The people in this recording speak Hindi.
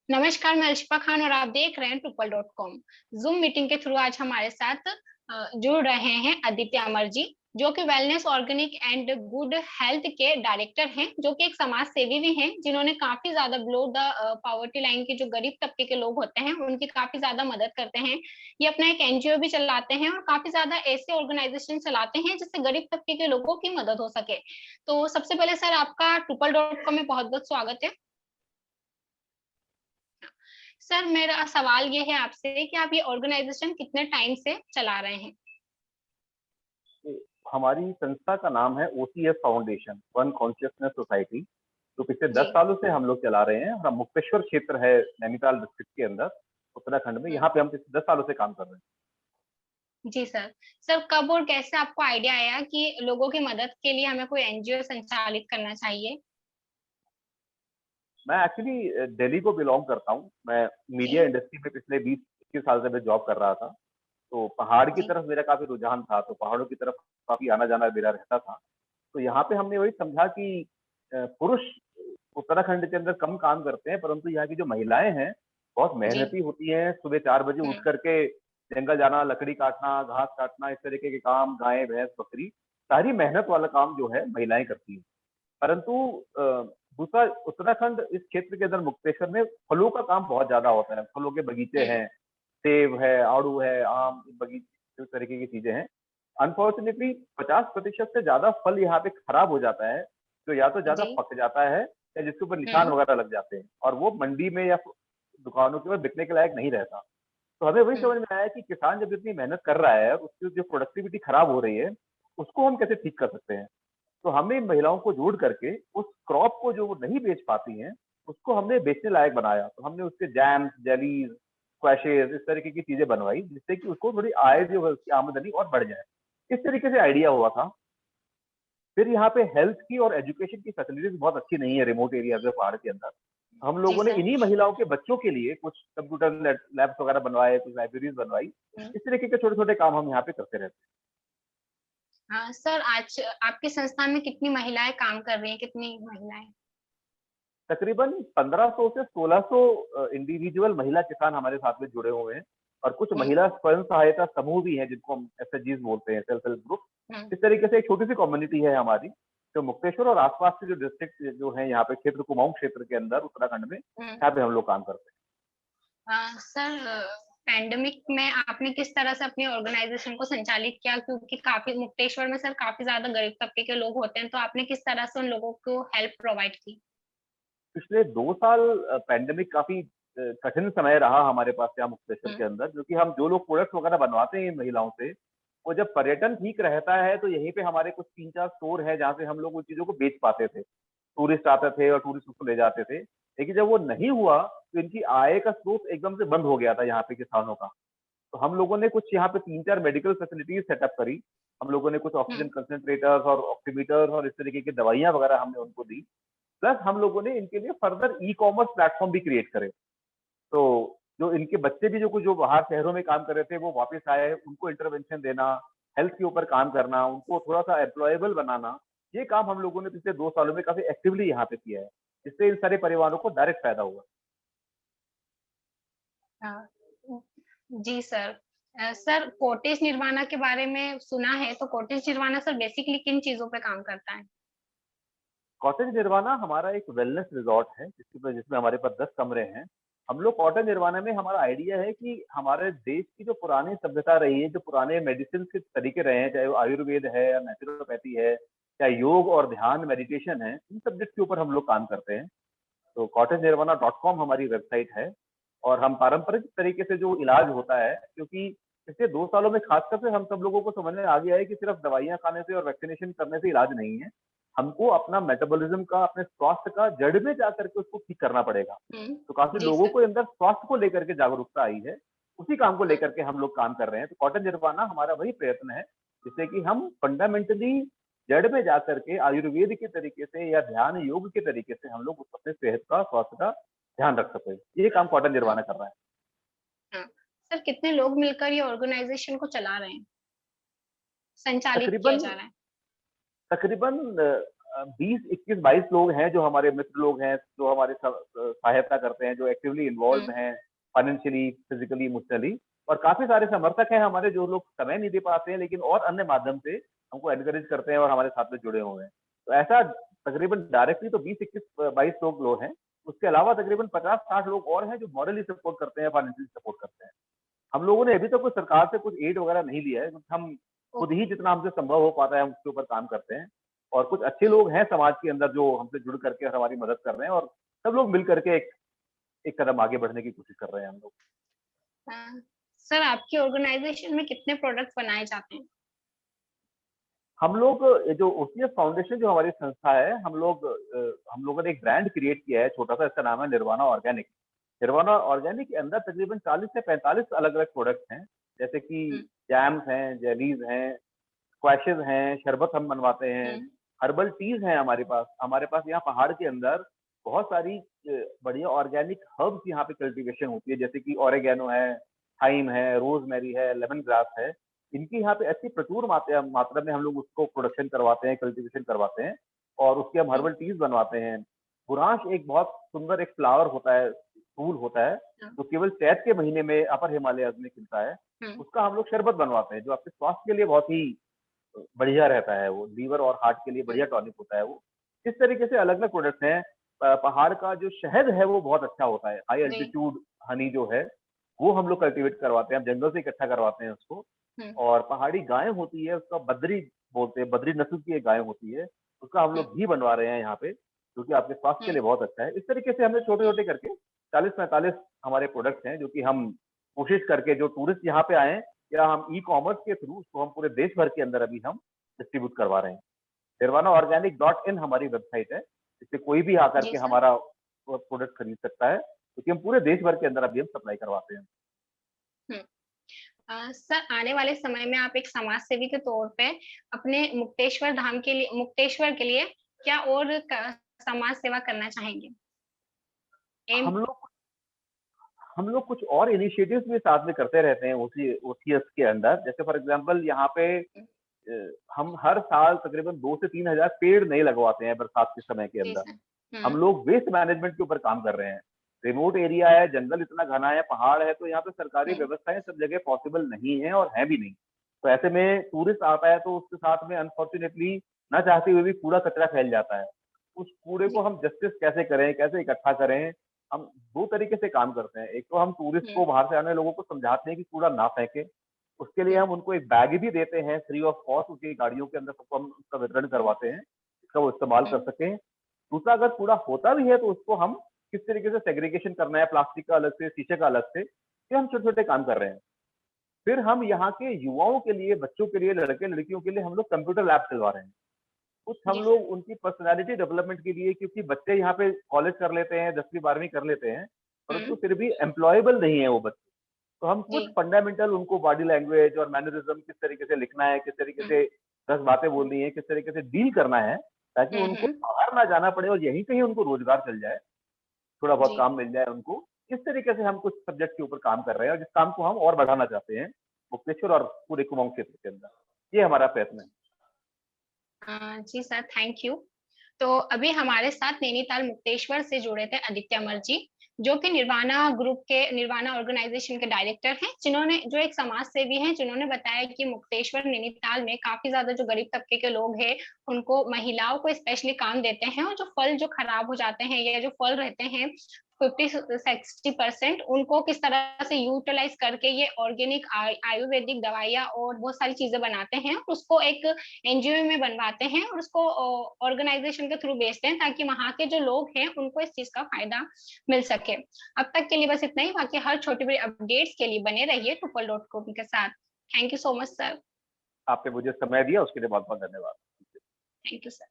नमस्कार, मैं अल्शिफा खान और आप देख रहे हैं Trupal.com। ज़ूम मीटिंग के थ्रू आज हमारे साथ जुड़ रहे हैं आदित्य अमर जी, जो कि wellness organic and good health के डायरेक्टर हैं, जो कि एक समाज सेवी भी हैं, जिन्होंने काफ़ी ज़्यादा बिलो द पॉवर्टी लाइन के जो गरीब तबके के लोग होते हैं, उनकी काफ़ी ज़्यादा मदद करते हैं। ये अपना एक एनजीओ भी चलाते हैं और काफ़ी ज़्यादा ऐसे ऑर्गेनाइजेशन चलाते हैं, जिससे गरीब तबके के लोगों की मदद हो सके। तो सबसे पहले सर आपका Trupal.com में बहुत-बहुत स्वागत है। सर मेरा सवाल ये है आपसे कि आप ये ऑर्गेनाइज़ेशन कितने टाइम से चला रहे हैं? हमारी संस्था का नाम है OCS foundation, one consciousness society. तो पिछले 10 जी। सालों से हम लोग चला रहे हैं। हमारा मुक्तेश्वर क्षेत्र है नैनीताल डिस्ट्रिक्ट के अंदर, उत्तराखंड में। हुँ। यहाँ पे हम पिछले 10 सालों से काम कर रहे हैं। जी सर। सर कब और कैसे आपको आइडिया आया कि लोगों की मदद के लिए हमें कोई एनजीओ संचालित करना चाहिए? मैं एक्चुअली दिल्ली को बिलॉन्ग करता हूँ। मैं मीडिया जी, इंडस्ट्री में पिछले 20-21 साल से मैं जॉब कर रहा था। तो पहाड़ की जी। तरफ मेरा काफ़ी रुझान था, तो पहाड़ों की तरफ काफ़ी आना-जाना मेरा रहता था। तो यहाँ पे हमने वही समझा कि पुरुष उत्तराखंड के अंदर कम काम करते हैं, परंतु यहाँ की जो महिलाएँ हैं, बहुत जी। मेहनती होती हैं। सुबह 4 बजे हुँ, उठ कर के जंगल जाना, लकड़ी काटना, घास काटना, इस तरीके के काम, गाय, भैंस, बकरी, सारी मेहनत वाला काम जो है महिलाएँ करती हैं। परंतु दूसरा, उत्तराखंड इस क्षेत्र के अंदर मुक्तेश्वर में फलों का काम बहुत ज़्यादा होता है। फलों के बगीचे हुँ, हैं, सेब है, आड़ू है, आम बगीचे, इस तरीके की चीज़ें हैं। अनफॉर्चुनेटली 50% से ज़्यादा फल यहाँ पे खराब हो जाता है, जो या तो ज़्यादा जी। पक जाता है या जिसके ऊपर निशान हुँ, वगैरह लग जाते हैं और वो मंडी में या दुकानों के में बिकने के लायक नहीं रहता। तो हमें वही हुँ, समझ में आया कि किसान जब इतनी मेहनत कर रहा है, उसकी जो प्रोडक्टिविटी खराब हो रही है, उसको हम कैसे ठीक कर सकते हैं? तो हमने इन महिलाओं को जोड़ करके उस क्रॉप को जो वो नहीं बेच पाती हैं, उसको हमने बेचने लायक बनाया। तो हमने उसके जैम्स, जेलीज़, स्क्वैशेज़, इस तरीके की चीज़ें बनवाई, जिससे कि उसको थोड़ी आय जो है, उसकी आमदनी और बढ़ जाए। इस तरीके से आइडिया हुआ था। फिर यहाँ पे हेल्थ की और एजुकेशन की फैसिलिटीज़ बहुत अच्छी नहीं है रिमोट एरियाज़ में, पहाड़ के अंदर। हम जी लोगों ने सर। इन्हीं महिलाओं के बच्चों के लिए कुछ कंप्यूटर लैब्स वगैरह बनवाए, कुछ लाइब्रेरीज़ बनवाई। हुँ। इस तरीके के छोटे-छोटे काम हम यहाँ पे करते रहते हैं। हाँ, सर आज आपके संस्थान में कितनी महिलाएँ काम कर रही हैं? कितनी महिलाएँ? तकरीबन 1500 से 1600 इंडिविजुअल महिला किसान हमारे साथ में जुड़े हुए हैं और कुछ हुँ, महिला स्वयं सहायता समूह भी हैं, जिनको हम एसएचजीज बोलते हैं, सेल्फ हेल्प ग्रुप। हुँ। इस तरीके से एक छोटी सी कम्युनिटी है हमारी, जो मुक्तेश्वर और आसपास के जो डिस्ट्रिक्ट जो है यहाँ पे क्षेत्र, कुमाऊं क्षेत्र के अंदर उत्तराखंड में, हुँ। यहाँ पे हम लोग काम करते हैं। सर पैंडेमिक में आपने किस तरह से अपनी ऑर्गेनाइज़ेशन को संचालित किया? क्योंकि काफ़ी मुक्तेश्वर में सर काफ़ी ज़्यादा गरीब तबके के लोग होते हैं, तो आपने किस तरह से उन लोगों को हेल्प प्रोवाइड की? पिछले 2 साल पैंडेमिक काफी कठिन समय रहा हमारे पास यहाँ मुक्तेश्वर हुँ, के अंदर, क्योंकि हम जो लोग प्रोडक्ट्स वगैरह बनवाते हैं इन महिलाओं से, वो जब पर्यटन ठीक रहता है तो यहीं पे हमारे कुछ 3-4 स्टोर है जहाँ से हम लोग उन चीज़ों को बेच पाते थे। टूरिस्ट आते थे और टूरिस्ट उसको ले जाते थे। लेकिन जब वो नहीं हुआ, तो इनकी आय का स्रोत एकदम से बंद हो गया था यहाँ पे किसानों का। तो हम लोगों ने कुछ यहाँ पे 3-4 मेडिकल फैसिलिटीज़ सेटअप करी। हम लोगों ने कुछ हुँ, ऑक्सीजन कंसंट्रेटर्स और ऑक्सीमीटर्स और इस तरीके की दवाइयाँ वगैरह हमने उनको दी। प्लस हम लोगों ने इनके लिए फर्दर ई-कॉमर्स प्लेटफ़ॉर्म भी क्रिएट करे। तो जो इनके बच्चे भी जो बाहर शहरों में काम कर रहे थे, वो वापस आए, उनको इंटरवेंशन देना, हेल्थ के ऊपर काम करना, उनको थोड़ा-सा एम्प्लॉयबल बनाना, ये काम हम लोगों ने पिछले 2 सालों में काफ़ी एक्टिवली यहाँ पे किया है। जिससे इन सारे परिवारों को डायरेक्ट फ़ायदा हुआ। हाँ। जी सर। सर कॉटेज निर्माणा के बारे में सुना है, तो कॉटेज निर्माणा सर बेसिकली किन चीज़ों पे काम करता है? कॉटेज निर्वाणा हमारा एक वेलनेस रिज़ॉर्ट है, जिसमें हमारे पास 10 कमरे हैं। हम लोग कॉटेज निर्वाणा में, हमारा आइडिया है कि हमारे देश की जो पुरानी सभ्यता रही है, जो पुराने मेडिसिन के तरीके रहे हैं, चाहे वो आयुर्वेद है या नेचुरोपैथी है, चाहे योग और ध्यान मेडिटेशन है, इन सब्जेक्ट के ऊपर हम लोग काम करते हैं। तो cottagenirvana.com हमारी वेबसाइट है और हम पारंपरिक तरीके से जो इलाज होता है, क्योंकि पिछले 2 सालों में खासकर से हम सब लोगों को समझ में आ गया है कि सिर्फ दवाइयाँ खाने से और वैक्सीनेशन करने से इलाज नहीं है। हमको अपना मेटाबॉलिज्म का, अपने स्वास्थ्य का जड़ में जाकर के उसको ठीक करना पड़ेगा। हुँ। तो काफ़ी जी लोगों सर। को अंदर स्वास्थ्य को लेकर के जागरूकता आई है। उसी काम को हुँ, लेकर के हम लोग काम कर रहे हैं। तो कॉटन निर्वाणा हमारा वही प्रयत्न है, जिससे कि हम फंडामेंटली जड़ में जाकर के आयुर्वेद के तरीके से या ध्यान योग के तरीके से हम लोग अपने सेहत का, स्वास्थ्य का ध्यान रख सकें। ये काम कॉटन हाँ, निर्वाणा कर रहा है। हाँ। सर कितने लोग मिलकर ये ऑर्गेनाइज़ेशन को चला रहे हैं? संचालित किया तकरीबन जा रहा है? तकरीबन 20, 21, 22 लोग हैं जो हमारे मित्र लोग हैं, जो हमारे सहायता करते हैं, जो एक्टिवली इन्वॉल्व हैं फाइनेंशियली, फिजिकली, इमोशनली। और काफी सारे समर्थक हैं हमारे जो लोग समय नहीं दे पाते हैं, लेकिन और अन्य माध्यम से हमको एनकरेज करते हैं और हमारे साथ में जुड़े हुए हैं। तो ऐसा तकरीबन डायरेक्टली तो 20, 21, 22 लोग हैं। उसके अलावा तकरीबन 50-60 लोग और हैं जो मॉरली सपोर्ट करते हैं, फाइनेंशियली सपोर्ट करते हैं। हम लोगों ने अभी तक कोई सरकार से कुछ एड वगैरह नहीं लिया है, क्योंकि हम खुद ही जितना हमसे संभव हो पाता है हम उसके ऊपर काम करते हैं। और कुछ अच्छे लोग हैं समाज के अंदर जो हमसे जुड़ करके और हमारी मदद कर रहे हैं, और सब लोग मिल करके एक कदम आगे बढ़ने की कोशिश कर रहे हैं हम लोग। सर, आपकी ऑर्गेनाइजेशन में कितने प्रोडक्ट बनाए जाते हैं? हम लोग ये जो ओसीएस फाउंडेशन जो हमारी संस्था है, हम लोगों ने एक ब्रांड क्रिएट किया है छोटा सा, इसका नाम है निर्वाणा ऑर्गेनिक। निर्वाणा ऑर्गेनिक के अंदर तकरीबन 40 से 45 अलग अलग प्रोडक्ट्स हैं, जैसे कि जैम्स हैं, जेलीज हैं, स्क्वैशेस हैं, शरबत हम बनवाते हैं, हर्बल टीज हैं हमारे पास यहाँ पहाड़ के अंदर बहुत सारी बढ़िया ऑर्गेनिक हर्ब्स यहाँ पे कल्टीवेशन होती है, जैसे कि ऑरेगेनो है, थाइम है, रोजमेरी है, लेमन ग्रास है। इनकी यहाँ पे ऐसी प्रचुर मात्रा में हम लोग उसको प्रोडक्शन करवाते हैं, कल्टीवेशन करवाते हैं, और उसके हम हर्बल टीज बनवाते हैं। बुरांश एक बहुत सुंदर एक फ्लावर होता है, फूल होता है, जो केवल चैत के महीने में अपर हिमालय में खिलता है। उसका हम लोग शरबत बनवाते हैं, जो आपके स्वास्थ्य के लिए बहुत ही बढ़िया रहता है। वो लीवर और हार्ट के लिए बढ़िया टॉनिक होता है वो। इस तरीके से अलग अलग प्रोडक्ट्स हैं। पहाड़ का जो शहद है वो बहुत अच्छा होता है, हाई एल्टीट्यूड हनी जो है वो हम लोग कल्टीवेट करवाते हैं, हम जंगल से इकट्ठा करवाते हैं उसको। और पहाड़ी गाय होती है, उसका बद्री बोलते हैं, बद्री नस्ल की एक गाय होती है, उसका हम लोग घी बनवा रहे हैं यहाँ पे, जो कि आपके स्वास्थ्य के लिए बहुत अच्छा है। इस तरीके से हमने छोटे छोटे करके 40-45 हमारे प्रोडक्ट्स हैं, जो कि हम कोशिश करके जो टूरिस्ट यहाँ पे आए, या हम ई कॉमर्स के थ्रू उसको हम पूरे देश भर के अंदर अभी हम डिस्ट्रीब्यूट करवा रहे हैं। nirvanaorganic.in हमारी वेबसाइट है, इससे कोई भी आकर के हमारा प्रोडक्ट खरीद सकता है, क्योंकि हम पूरे देश भर के अंदर अभी हम सप्लाई करवाते हैं। सर, आने वाले समय में आप एक समाज सेवी के तौर पे अपने मुक्तेश्वर के लिए क्या और समाज सेवा करना चाहेंगे? हम लोग कुछ और इनिशिएटिव्स भी साथ में करते रहते हैं ओसीएस के अंदर। जैसे फॉर एग्जांपल यहाँ पे हम हर साल तकरीबन 2 से 3 हजार पेड़ नए लगवाते हैं बरसात के समय के अंदर। हम लोग वेस्ट मैनेजमेंट के ऊपर काम कर रहे हैं। रिमोट एरिया है, जंगल इतना घना है, पहाड़ है, तो यहाँ पे सरकारी व्यवस्थाएं सब जगह पॉसिबल नहीं है और है भी नहीं। तो ऐसे में टूरिस्ट आता है तो उसके साथ में अनफॉर्चुनेटली ना चाहते हुए भी कूड़ा कचरा फैल जाता है। उस कूड़े को हम जस्टिस कैसे करें, कैसे इकट्ठा करें, हम 2 तरीके से काम करते हैं। एक तो हम टूरिस्ट को, बाहर से आने लोगों को समझाते हैं कि कूड़ा ना फेंके। उसके लिए हम उनको एक बैग भी देते हैं फ्री ऑफ कॉस्ट, उनकी गाड़ियों के अंदर सबको हम उसका वितरण करवाते हैं, इसका वो इस्तेमाल कर सकें। दूसरा, अगर कूड़ा होता भी है तो उसको हम किस तरीके से सेग्रीगेशन करना है, प्लास्टिक का अलग से, शीशे का अलग से, ये हम छोटे छोटे काम कर रहे हैं। फिर हम यहाँ के युवाओं के लिए, बच्चों के लिए, लड़के लड़कियों के लिए हम लोग कंप्यूटर लैब चलवा रहे हैं। कुछ हम लोग उनकी पर्सनैलिटी डेवलपमेंट के लिए, क्योंकि बच्चे यहाँ पे कॉलेज कर लेते हैं, 10वीं 12वीं कर लेते हैं, परंतु फिर भी एम्प्लॉयबल नहीं है वो बच्चे। तो हम कुछ फंडामेंटल उनको बॉडी लैंग्वेज और मैनरिज्म, किस तरीके से लिखना है, किस तरीके से 10 बातें बोलनी है, किस तरीके से डील करना है, ताकि उनको बाहर ना जाना पड़े और यहीं कहीं उनको रोजगार चल जाए, थोड़ा बहुत काम मिल जाए उनको। इस तरीके से हम कुछ सब्जेक्ट के ऊपर काम कर रहे हैं, और जिस काम को हम और बढ़ाना चाहते हैं मुक्तेश्वर और पूरे कुमाऊं क्षेत्र के अंदर। ये हमारा प्रयत्न है। जी सर, थैंक यू। तो अभी हमारे साथ नैनीताल मुक्तेश्वर से जुड़े थे आदित्य अमर जी, जो कि निर्वाणा ऑर्गेनाइजेशन के डायरेक्टर हैं, जो एक समाज सेवी हैं, जिन्होंने बताया कि मुक्तेश्वर नैनीताल में काफी ज्यादा जो गरीब तबके के लोग हैं, उनको, महिलाओं को स्पेशली काम देते हैं, और जो फल जो खराब हो जाते हैं या जो फल रहते हैं 50-60% उनको किस तरह से यूटिलाइज करके ये ऑर्गेनिक आयुर्वेदिक दवाइयाँ और बहुत सारी चीजें बनाते हैं, उसको एक एनजीओ में बनवाते हैं और उसको ऑर्गेनाइजेशन के थ्रू बेचते हैं, ताकि वहाँ के जो लोग हैं उनको इस चीज का फायदा मिल सके। अब तक के लिए बस इतना ही। बाकी हर छोटी बड़ी अपडेट्स के लिए बने रहिए TUPAL.com के साथ। Thank you so much sir. आपने मुझे समय दिया, उसके लिए बहुत बहुत धन्यवाद। Thank you sir.